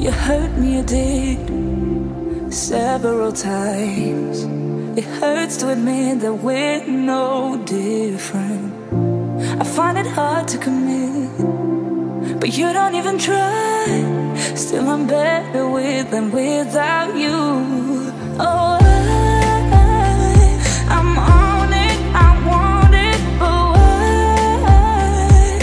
You hurt me, you did, several times. It hurts to admit that we're no different. I find it hard to commit, but you don't even try. Still I'm better with than without you. Oh, I'm on it, I want it, but why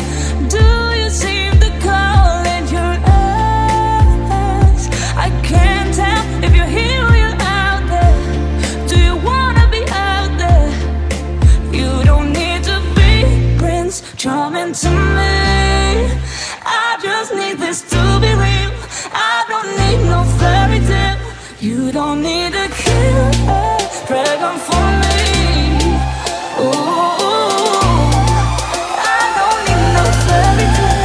do you seem to call in your eyes? I can't tell if you're here or you're out there. Do you wanna be out there? You don't need to be Prince Charming to me. I just need this to be real. I don't need no fairy tale. You don't need to kill a dragon for me. Ooh, I don't need no fairy tale.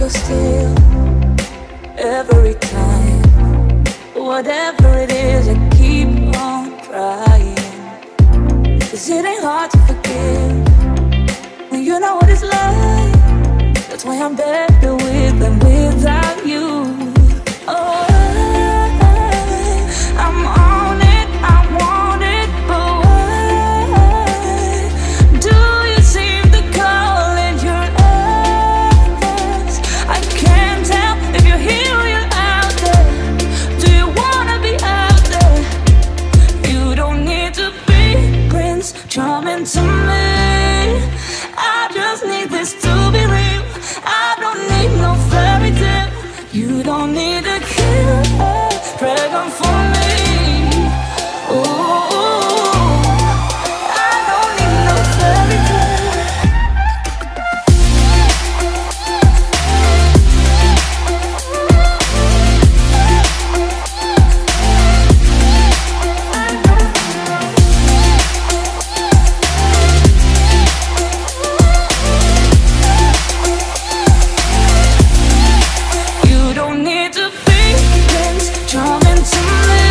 Still, every time, whatever it is, I keep on trying. 'Cause it ain't hard to forgive when you know what it's like. That's why I'm better with than without you. Oh, I'm on it, I want it, but why do you seem to call in your eyes? I can't tell if you're here or you're out there. Do you wanna be out there? You don't need to be Prince Charming to me. I just need this to be real. I don't need no fairy tale. You don't need to kill a dragon for me. Ooh, I don't need no fairy tale. You don't need to be Prince Charming to me.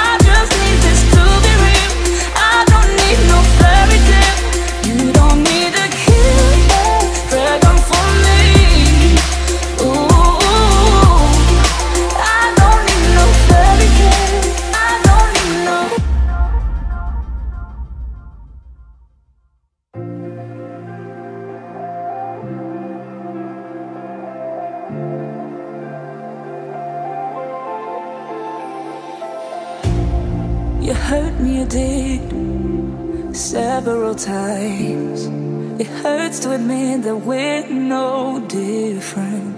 I just need this to be real. I don't need no fairy tale. You don't need to kill a dragon for me. Ooh, I don't need no fairy tale. I don't need no. You hurt me, you did, several times. It hurts to admit that we're no different.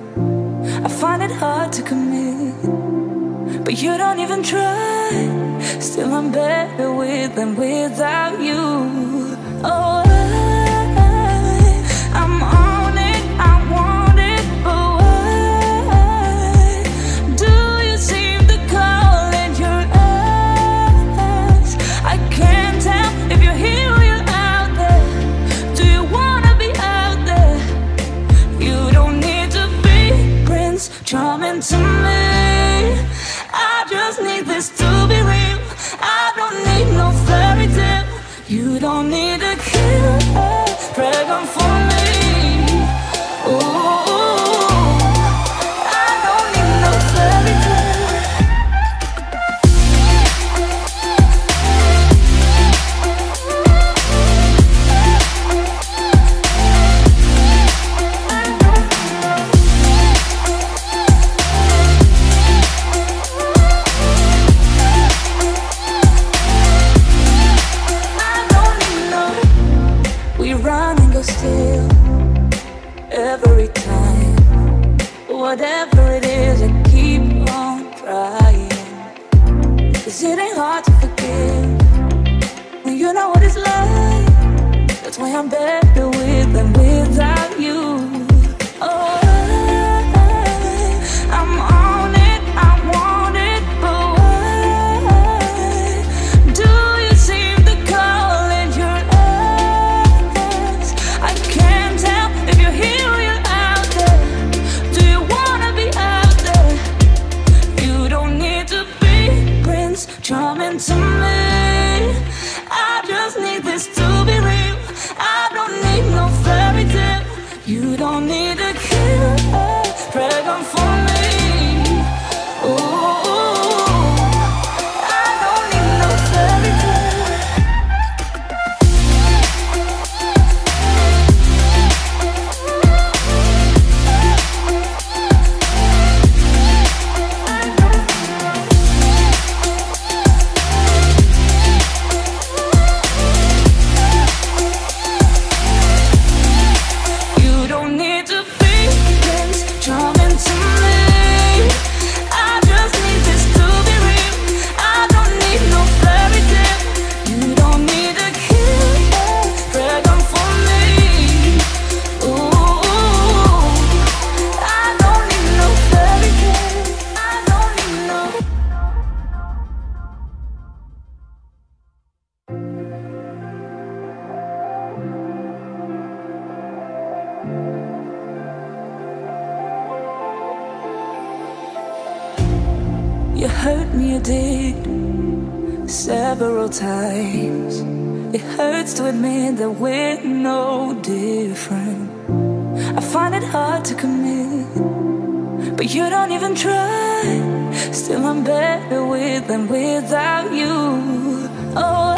I find it hard to commit, but you don't even try. Still I'm better with than without you. Oh, I'm on it, I want it, but why do you seem to call in your eyes? I can't tell if you're here or you're out there. Do you wanna be out there? You don't need to be Prince Charming to me. I just need this to be real. I don't need no fairy tale. You don't need to kill a dragon for me. Ooh, I don't need no fairy tale. We run and go still, every time, whatever it is, I keep on trying. 'Cause it ain't hard to forgive when you know what it's like. That's why I'm better with than without you. Oh, I'm on it, I want it, but why do you seem to call in your eyes? You hurt me, you did, several times. It hurts to admit that we're no different. I find it hard to commit, but you don't even try. Still I'm better with than without you. Oh,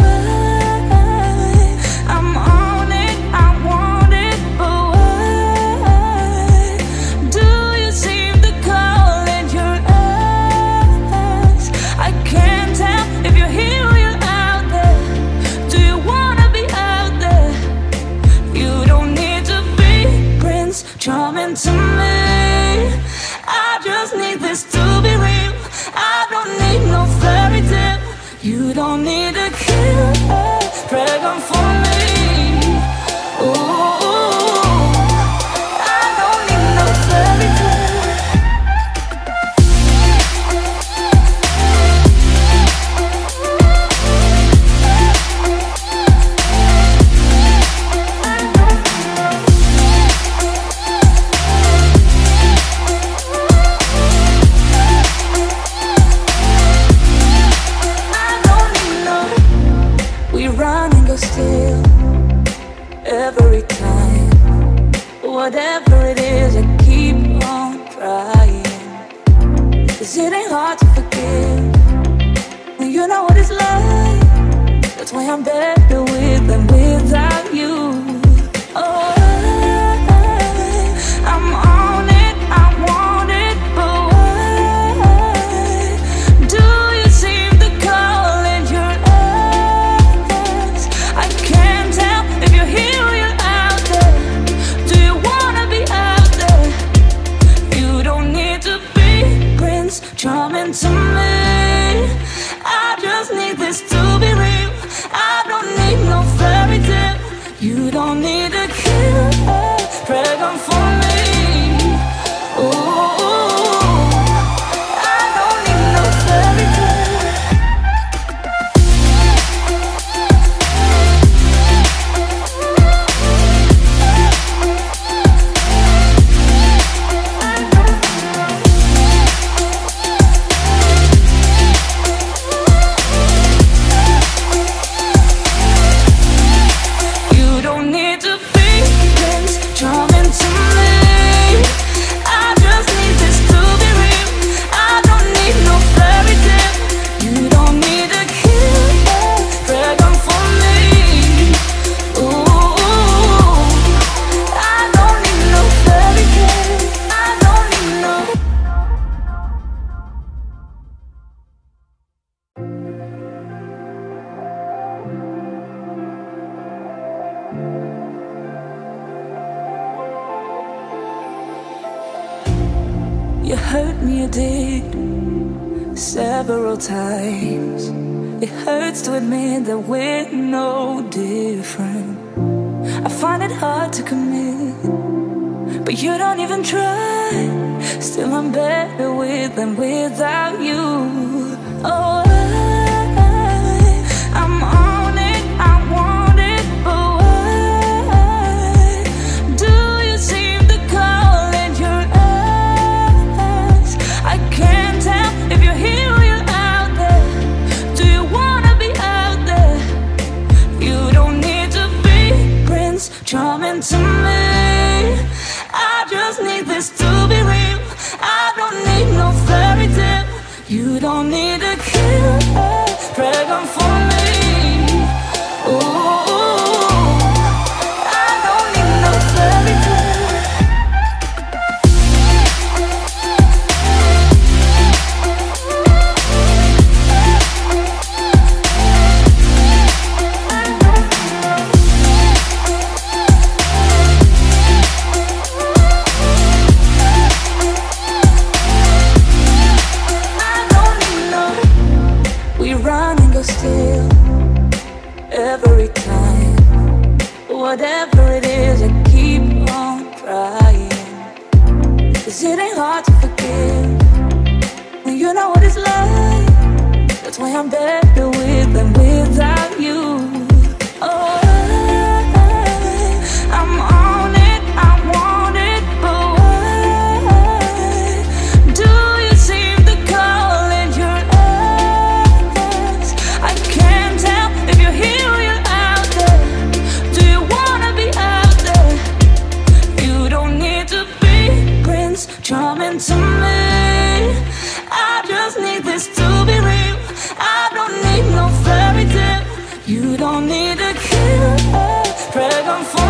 I'm on it, I want it, but why do you seem to call it your eyes? I can't tell if you're here or you're out there. Do you wanna be out there? You don't need to be Prince Charming to me. I just need this to be real. I don't need no fairy tale. You don't need a killer dragon for me. Ooh, I don't need no fairy tale. Still, every time, whatever it is, I keep on trying. 'Cause it ain't hard to forgive when you know what it's like. That's why I'm better with than without you. Oh, I'm on it, I want it, but why do you seem to call it your eyes? I can't tell if you're here or you're out there. Do you wanna be out there? You don't need to be Prince Charming to me. I just need this to be real. I don't need no fairy tale. You don't need a killer dragon for me. Ooh, I don't need no fairy tale. You hurt me, you did, several times. It hurts to admit that we're no different. I find it hard to commit, but you don't even try. Still I'm better with than without you. Oh, I'm on it, I want it, but why do you seem to call it your eyes? I can't tell if you're here or you're out there. Do you wanna be out there? You don't need to be Prince Charming to me. I just need this to be real. I don't need no fairy tale. You don't need a killer dragon for me. Ooh, I don't need no fairy tale. Still, every time, whatever it is, I keep on trying. 'Cause it ain't hard to forgive when you know what it's like. That's why I'm better with than without you. Oh, I'm on it, I want it, but why do you seem to call it your to me. I just need this to be real. I don't need no fairy tale. You don't need a killer, dragon.